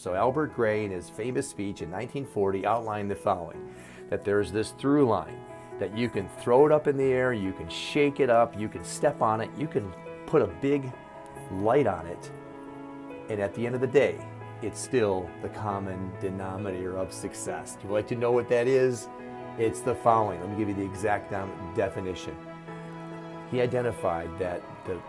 So Albert Gray, in his famous speech in 1940, outlined the following, that there's this through line, that you can throw it up in the air, you can shake it up, you can step on it, you can put a big light on it, and at the end of the day, it's still the common denominator of success. Do you like to know what that is? It's the following. Let me give you the exact definition. He identified that the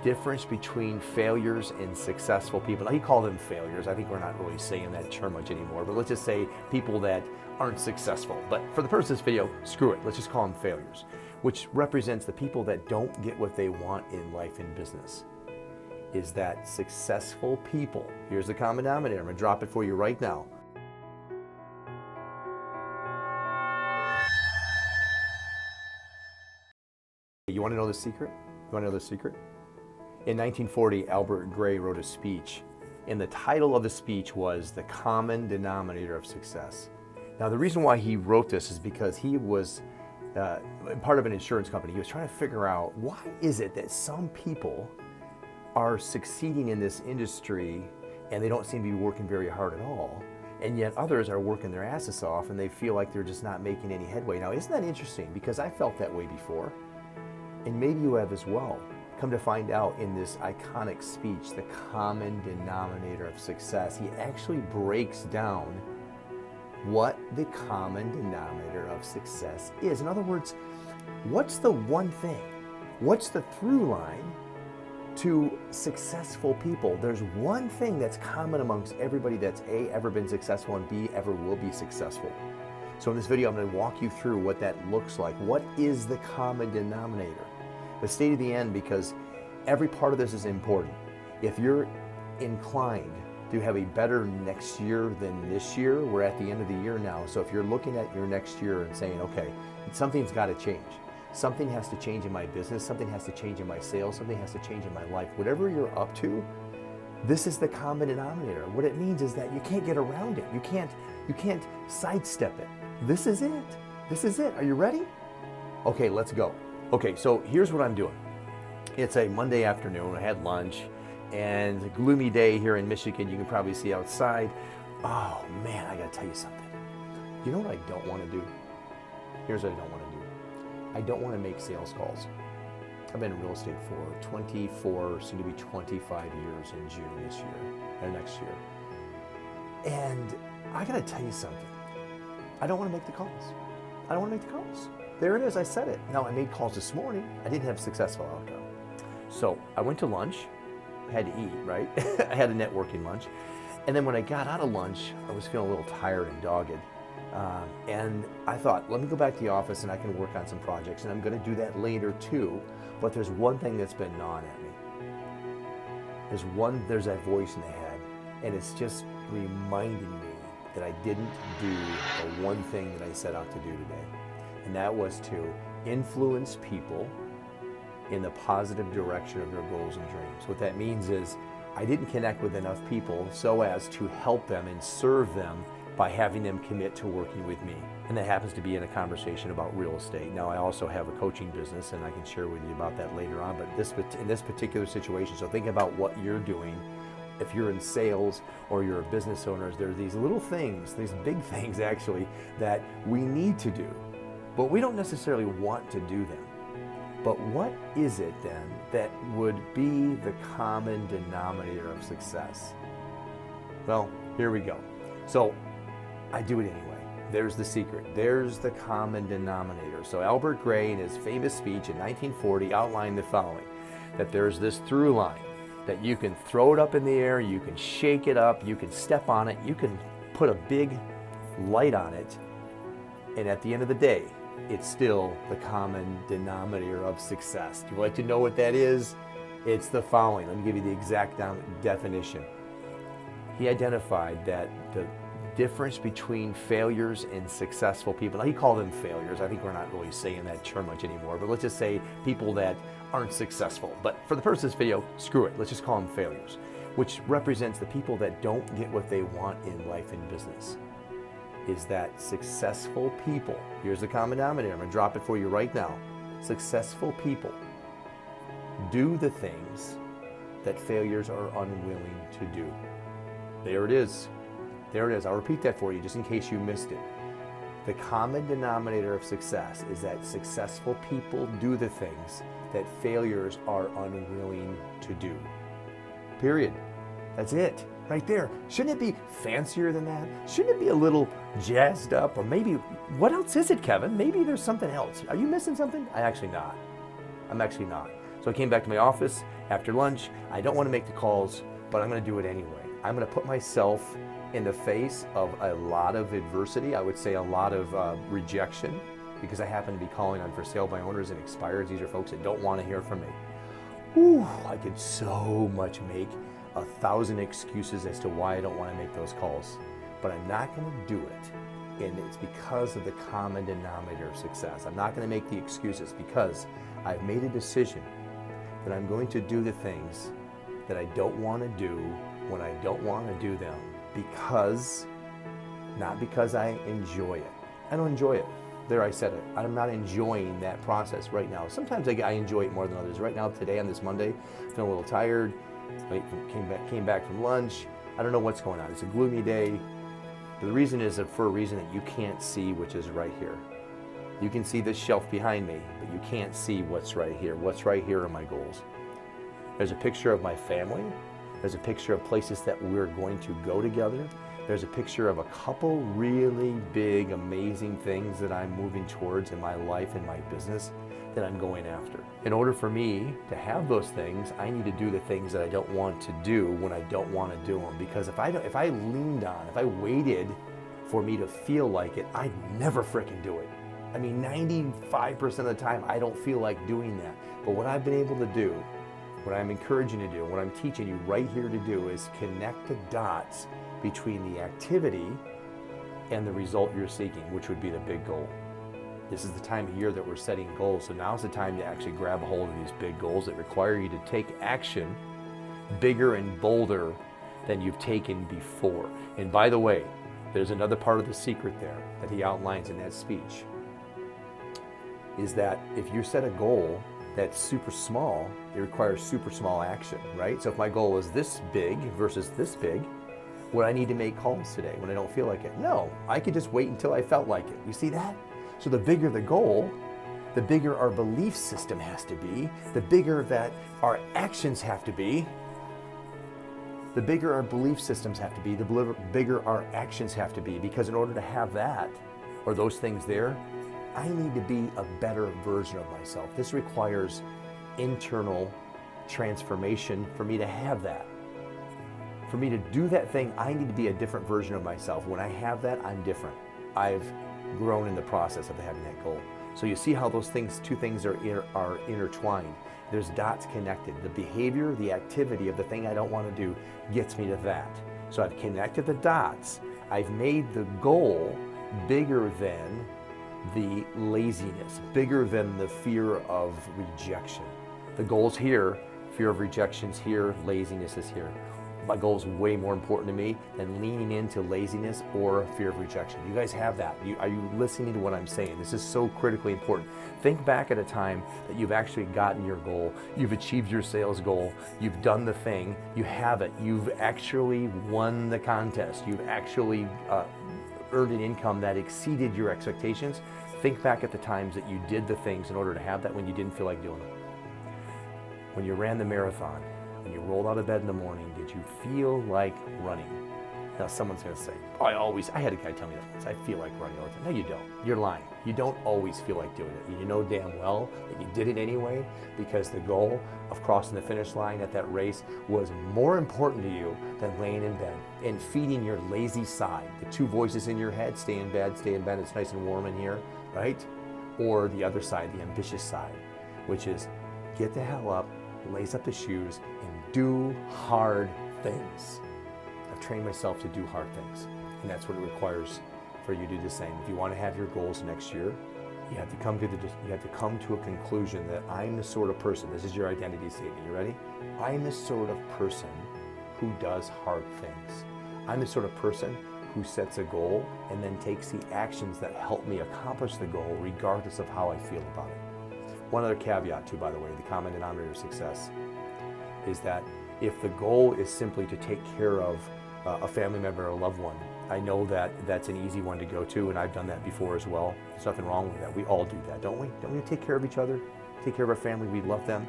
difference between failures and successful people, now he called them failures, I think we're not really saying that term much anymore, but let's just say people that aren't successful. But for the purpose of this video, screw it, let's just call them failures, which represents the people that don't get what they want in life and business. Is that successful people, here's the common denominator, I'm going to drop it for you right now. You want to know the secret? You want to know the secret? In 1940, Albert Gray wrote a speech, and the title of the speech was The Common Denominator of Success. Now, the reason why he wrote this is because he was part of an insurance company. He was trying to figure out, why is it that some people are succeeding in this industry and they don't seem to be working very hard at all, and yet others are working their asses off and they feel like they're just not making any headway. Now, isn't that interesting? Because I felt that way before, and maybe you have as well. Come to find out, in this iconic speech, The Common Denominator of Success, he actually breaks down what the common denominator of success is. In other words, what's the one thing? What's the through line to successful people? There's one thing that's common amongst everybody that's A, ever been successful, and B, ever will be successful. So in this video, I'm going to walk you through what that looks like. What is the common denominator? But stay to the end, because every part of this is important. If you're inclined to have a better next year than this year, we're at the end of the year now. So if you're looking at your next year and saying, okay, something's got to change. Something has to change in my business, something has to change in my sales, something has to change in my life. Whatever you're up to, this is the common denominator. What it means is that you can't get around it. You can't sidestep it. This is it. This is it. Are you ready? Okay, let's go. Okay, so here's what I'm doing. It's a Monday afternoon. I had lunch, and a gloomy day here in Michigan. You can probably see outside. Oh man, I gotta tell you something. You know what I don't want to do? Here's what I don't want to do. I don't want to make sales calls. I've been in real estate for 24, soon to be 25 years in June this year, or next year. And I gotta tell you something. I don't want to make the calls. I don't want to make the calls. There it is, I said it. Now, I made calls this morning. I didn't have a successful outcome. So I went to lunch, I had to eat, right? I had a networking lunch. And then when I got out of lunch, I was feeling a little tired and dogged. And I thought, let me go back to the office and I can work on some projects, and I'm going to do that later too. But there's one thing that's been gnawing at me. There's that voice in the head, and it's just reminding me that I didn't do the one thing that I set out to do today. And that was to influence people in the positive direction of their goals and dreams. What that means is I didn't connect with enough people so as to help them and serve them by having them commit to working with me. And that happens to be in a conversation about real estate. Now, I also have a coaching business, and I can share with you about that later on, but in this particular situation, so think about what you're doing. If you're in sales or you're a business owner, there are these little things, these big things actually, that we need to do, but we don't necessarily want to do them. But what is it then that would be the common denominator of success? Well, here we go. So I do it anyway. There's the secret. There's the common denominator. So Albert Gray, in his famous speech in 1940, outlined the following, that there's this through line, that you can throw it up in the air, you can shake it up, you can step on it, you can put a big light on it, and at the end of the day, it's still the common denominator of success. Do you like to know what that is? It's the following. Let me give you the exact definition. He identified that the difference between failures and successful people, now he called them failures. I think we're not really saying that term much anymore, but let's just say people that aren't successful. But for the purpose of this video, screw it. Let's just call them failures, which represents the people that don't get what they want in life and business. Is that successful people, here's the common denominator, I'm going to drop it for you right now. Successful people do the things that failures are unwilling to do. There it is. There it is. I'll repeat that for you just in case you missed it. The common denominator of success is that successful people do the things that failures are unwilling to do. Period. That's it. Right there. Shouldn't it be fancier than that? Shouldn't it be a little jazzed up? Or maybe, what else is it, Kevin? Maybe there's something else. Are you missing something? I'm actually not. So I came back to my office after lunch. I don't want to make the calls, but I'm going to do it anyway. I'm going to put myself in the face of a lot of adversity. I would say a lot of rejection, because I happen to be calling on for sale by owners and expireds. These are folks that don't want to hear from me. Whew, I could so much make 1,000 excuses as to why I don't want to make those calls, but I'm not going to do it. And it's because of the common denominator of success. I'm not going to make the excuses because I've made a decision that I'm going to do the things that I don't want to do when I don't want to do them, not because I enjoy it. I don't enjoy it. There, I said it. I'm not enjoying that process right now. Sometimes I enjoy it more than others. Right now, today on this Monday, feeling a little tired. Came back from lunch. I don't know what's going on. It's a gloomy day. But the reason is for a reason that you can't see, which is right here. You can see this shelf behind me, but you can't see what's right here. What's right here are my goals. There's a picture of my family. There's a picture of places that we're going to go together. There's a picture of a couple really big, amazing things that I'm moving towards in my life and my business that I'm going after. In order for me to have those things, I need to do the things that I don't want to do when I don't want to do them. Because if I waited for me to feel like it, I'd never frickin' do it. I mean, 95% of the time, I don't feel like doing that. But what I've been able to do, what I'm encouraging you to do, what I'm teaching you right here to do is connect the dots between the activity and the result you're seeking, which would be the big goal. This is the time of year that we're setting goals. So now's the time to actually grab a hold of these big goals that require you to take action bigger and bolder than you've taken before. And by the way, there's another part of the secret there that he outlines in that speech, is that if you set a goal that's super small, it requires super small action, right? So if my goal is this big versus this big, would I need to make calls today when I don't feel like it? No, I could just wait until I felt like it. You see that? So the bigger the goal, the bigger our belief system has to be, the bigger that our actions have to be, the bigger our belief systems have to be, the bigger our actions have to be. Because in order to have that, or those things there, I need to be a better version of myself. This requires internal transformation for me to have that. For me to do that thing, I need to be a different version of myself. When I have that, I'm different. I've grown in the process of having that goal. So you see how those things, two things are intertwined. There's dots connected. The behavior, the activity of the thing I don't want to do gets me to that. So I've connected the dots. I've made the goal bigger than the laziness, bigger than the fear of rejection. The goal's here, fear of rejection's here, laziness is here. My goal is way more important to me than leaning into laziness or fear of rejection. You guys have that. Are you listening to what I'm saying? This is so critically important. Think back at a time that you've actually gotten your goal. You've achieved your sales goal. You've done the thing. You have it. You've actually won the contest. You've actually earned an income that exceeded your expectations. Think back at the times that you did the things in order to have that when you didn't feel like doing them. When you ran the marathon, when you rolled out of bed in the morning, did you feel like running? Now someone's going to say, I had a guy tell me that once, I feel like running all the time. No, you don't. You're lying. You don't always feel like doing it. You know damn well that you did it anyway because the goal of crossing the finish line at that race was more important to you than laying in bed and feeding your lazy side. The two voices in your head, stay in bed, it's nice and warm in here, right? Or the other side, the ambitious side, which is get the hell up, lace up the shoes, and do hard things. I've trained myself to do hard things, and that's what it requires for you to do the same. If you want to have your goals next year, you have to come to a conclusion that I'm the sort of person, this is your identity statement, you ready? I'm the sort of person who does hard things. I'm the sort of person who sets a goal and then takes the actions that help me accomplish the goal regardless of how I feel about it. One other caveat too, by the way, the common denominator of success is that if the goal is simply to take care of a family member or a loved one, I know that that's an easy one to go to, and I've done that before as well. There's nothing wrong with that. We all do that, don't we? Don't we take care of each other? Take care of our family, we love them.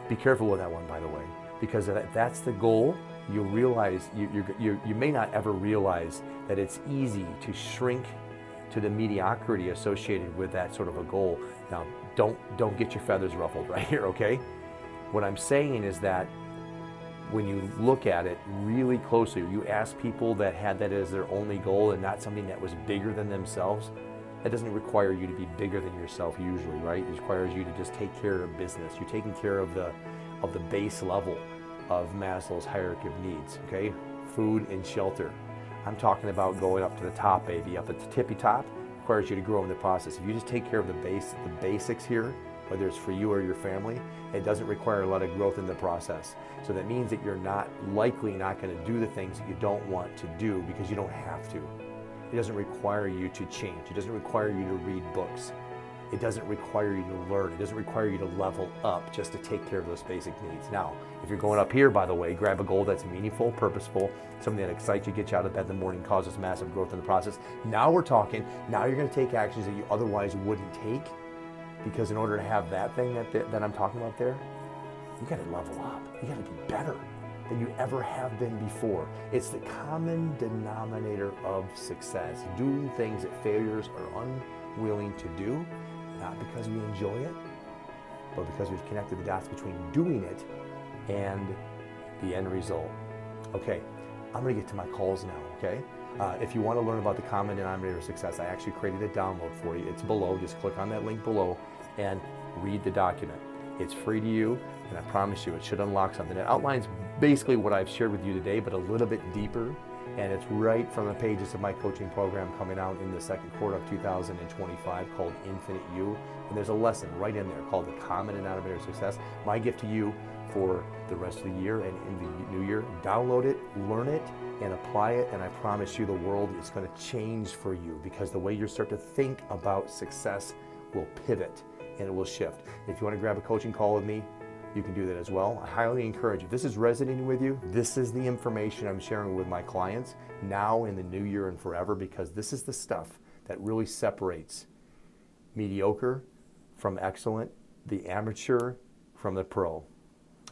Be careful with that one, by the way, because if that's the goal, you'll realize, you may not ever realize that it's easy to shrink to the mediocrity associated with that sort of a goal. Now, don't get your feathers ruffled right here, okay? What I'm saying is that when you look at it really closely, you ask people that had that as their only goal and not something that was bigger than themselves, that doesn't require you to be bigger than yourself usually, right? It requires you to just take care of business. You're taking care of the base level of Maslow's hierarchy of needs, okay? Food and shelter. I'm talking about going up to the top, baby, up at the tippy top. Requires you to grow in the process. If you just take care of the basics here, whether it's for you or your family, it doesn't require a lot of growth in the process. So that means that you're likely not going to do the things that you don't want to do because you don't have to. It doesn't require you to change. It doesn't require you to read books. It doesn't require you to learn. It doesn't require you to level up just to take care of those basic needs. Now, if you're going up here, by the way, grab a goal that's meaningful, purposeful, something that excites you, gets you out of bed in the morning, causes massive growth in the process. Now we're talking, now you're going to take actions that you otherwise wouldn't take, because in order to have that thing that I'm talking about there, you got to level up. You got to be better than you ever have been before. It's the common denominator of success, doing things that failures are unwilling to do, not because we enjoy it, but because we've connected the dots between doing it and the end result. Okay, I'm gonna get to my calls now, okay? If you wanna learn about the common denominator of success, I actually created a download for you. It's below, just click on that link below and read the document. It's free to you, and I promise you it should unlock something. It outlines basically what I've shared with you today, but a little bit deeper, and it's right from the pages of my coaching program coming out in the second quarter of 2025 called Infinite You. And there's a lesson right in there called the Common Denominator of Success. My gift to you for the rest of the year and in the new year, download it, learn it, and apply it, and I promise you the world is going to change for you, because the way you start to think about success will pivot and it will shift. If you want to grab a coaching call with me, you can do that as well. I highly encourage you. If this is resonating with you, this is the information I'm sharing with my clients now, in the new year, and forever, because this is the stuff that really separates mediocre from excellent, the amateur from the pro.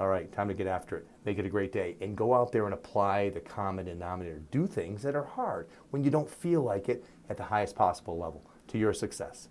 All right, time to get after it. Make it a great day, and go out there and apply the common denominator. Do things that are hard when you don't feel like it at the highest possible level to your success.